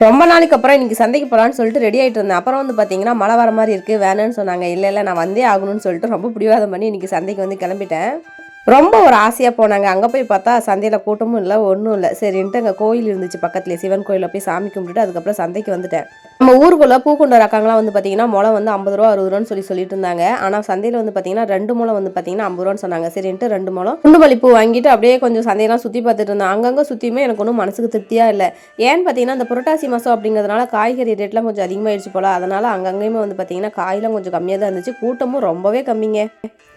ரொம்ப நாளைக்கு அப்புறம் இன்னைக்கு சந்தைக்கு போகலான்னு சொல்லிட்டு ரெடி ஆகிட்டு இருந்தேன். அப்புறம் வந்து பார்த்தீங்கன்னா மழை வர மாதிரி இருக்குது, வேணும்னு சொன்னாங்க. இல்லை நான் வந்தே ஆகணும்னு சொல்லிட்டு ரொம்ப பிடிவாதம் பண்ணி இன்னைக்கு சந்தைக்கு வந்து கிளம்பிட்டேன். ரொம்ப ஒரு ஆசையாக போனாங்க. அங்கே போய் பார்த்தா சந்தையில் கூட்டமும் இல்லை, ஒன்றும் இல்லை. சரின்ட்டு அங்கே கோயில் இருந்துச்சு பக்கத்துலேயே, சிவன் கோயிலில் போய் சாமி கும்பிட்டுட்டு அதுக்கப்புறம் சந்தைக்கு வந்துட்டேன். நம்ம ஊருக்குள்ளே பூக்குண்ட ரகங்களாம் வந்து பார்த்தீங்கன்னா முளை வந்து 50 ரூபா 60 ரூபான்னு சொல்லிட்டு இருந்தாங்க. ஆனால் சந்தையில் வந்து பார்த்தீங்கன்னா 2 முளை வந்து பார்த்தீங்கன்னா 50 ரூபான்னு சொன்னாங்க. சரின்ட்டு 2 முளம் குண்டுமல்லி பூ வாங்கிட்டு அப்படியே கொஞ்சம் சந்தையெல்லாம் சுற்றி பார்த்துட்டு இருந்தேன். அங்கங்கே சுற்றியுமே எனக்கு ஒன்றும் மனசுக்கு திருப்தியாக இல்லை. ஏன்னு பார்த்தீங்கன்னா இந்த புரட்டாசி மாதம் அப்படிங்கிறதுனால காய்கறி ரேட்லாம் கொஞ்சம் அதிகமாகிடுச்சு போல். அதனால் அங்கங்கேயுமே வந்து பார்த்தீங்கன்னா காயெல்லாம் கொஞ்சம் கம்மியாக தான் இருந்துச்சு. கூட்டமும் ரொம்பவே கம்மிங்க.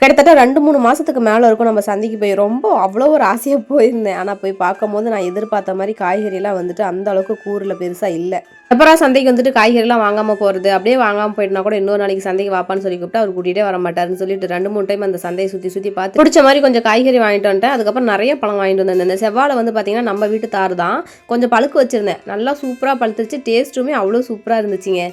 கிட்டத்தட்ட 2-3 மாதத்துக்கு மேலே இருக்கும் நம்ம சந்தைக்கு போய். ரொம்ப அவ்வளோ ஒரு ஆசையாக போயிருந்தேன். ஆனால் போய் பார்க்கும்போது நான் எதிர்பார்த்த மாதிரி காய்கறிலாம் வந்துட்டு அந்த அளவுக்கு கூரில் பெருசாக இல்லை. அப்புறம் சந்தைக்கு வந்துட்டு காய்கறிலாம் வாங்காமல் போகிறது, அப்படியே வாங்காமல் போயிட்டுனா கூட இன்னொரு நாளைக்கு சந்தைக்கு வாப்பான்னு சொல்லி கூப்பிட்டு அவர் கூட்டிகிட்டே வர மாட்டாருன்னு சொல்லிட்டு 2-3 டைம் அந்த சந்தையை சுற்றி பார்த்து பிடிச்ச மாதிரி கொஞ்சம் காய்கறி வாங்கிட்டு வந்துட்டேன். அதுக்கப்புறம் நிறைய பழம் வாங்கிட்டு வந்தேன். இந்த செவ்வாழை வந்து பார்த்தீங்கன்னா நம்ம வீட்டு தார் தான், கொஞ்சம் பழுக்க வச்சுருந்தேன். நல்லா சூப்பராக பழுத்துருச்சு, டேஸ்ட்டுமே அவ்வளோ சூப்பராக இருந்துச்சுங்க.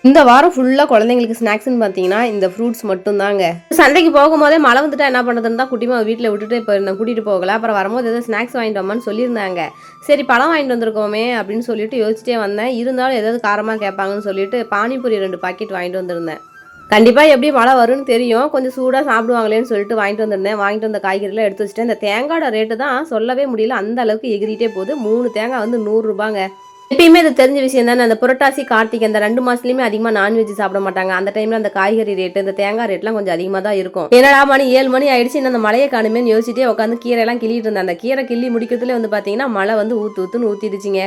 இந்த வாரம் ஃபுல்லாக குழந்தைங்களுக்கு ஸ்நாக்ஸ்ன்னு பார்த்தீங்கன்னா இந்த ஃப்ரூட்ஸ் மட்டும் தாங்க. சந்தைக்கு போகும்போதே மழை வந்துட்டா என்ன பண்ணுறதுன்னு தான் குட்டிமா வீட்டில் விட்டுட்டு போயிருந்தேன், கூட்டிகிட்டு போகல. அப்புறம் வரும்போது எதாவது ஸ்நாக்ஸ் வாங்கிட்டு வாமான்னு சொல்லியிருந்தாங்க. சரி பழம் வாங்கிட்டு வந்திருக்கோமே அப்படின்னு சொல்லிட்டு யோசிச்சிட்டே வந்தேன். இருந்தாலும் ஏதாவது காரமாக கேட்பாங்கன்னு சொல்லிட்டு பானிபூரி 2 பாக்கெட் வாங்கிட்டு வந்திருந்தேன். கண்டிப்பாக எப்படி மழை வரும்னு தெரியும், கொஞ்சம் சூடாக சாப்பிடுவாங்களேன்னு சொல்லிட்டு வாங்கிட்டு வந்திருந்தேன். வாங்கிட்டு வந்த காய்கறிலாம் எடுத்து வச்சுட்டேன். இந்த தேங்காயோட ரேட்டு தான் சொல்லவே முடியல, அந்த அளவுக்கு எகிரிட்டே போகுது. 3 தேங்காய் வந்து 100 ரூபாங்க. எப்பயுமே இது தெரிஞ்ச விஷயம் தானே. அந்த புரட்டாசி கார்த்திகை அந்த 2 மாதத்துலையுமே அதிகமாக நான்வெஜ் சாப்பிட மாட்டாங்க. அந்த டைமில் அந்த காய்கறி ரேட்டு இந்த தேங்காய் ரேட்லாம் கொஞ்சம் அதிகமாக தான் இருக்கும். என்னடா மணி 7 மணி ஆயிடுச்சு, இன்னும் அந்த மழையை காணுமேன்னு யோசிச்சிட்டே உட்காந்து கீரையெல்லாம் கிள்ளிட்டு இருந்தேன். அந்த கீரை கிள்ளி முடிக்கிறதுல வந்து பார்த்தீங்கன்னா மழை வந்து ஊற்றுன்னு ஊற்றிடுச்சிங்க.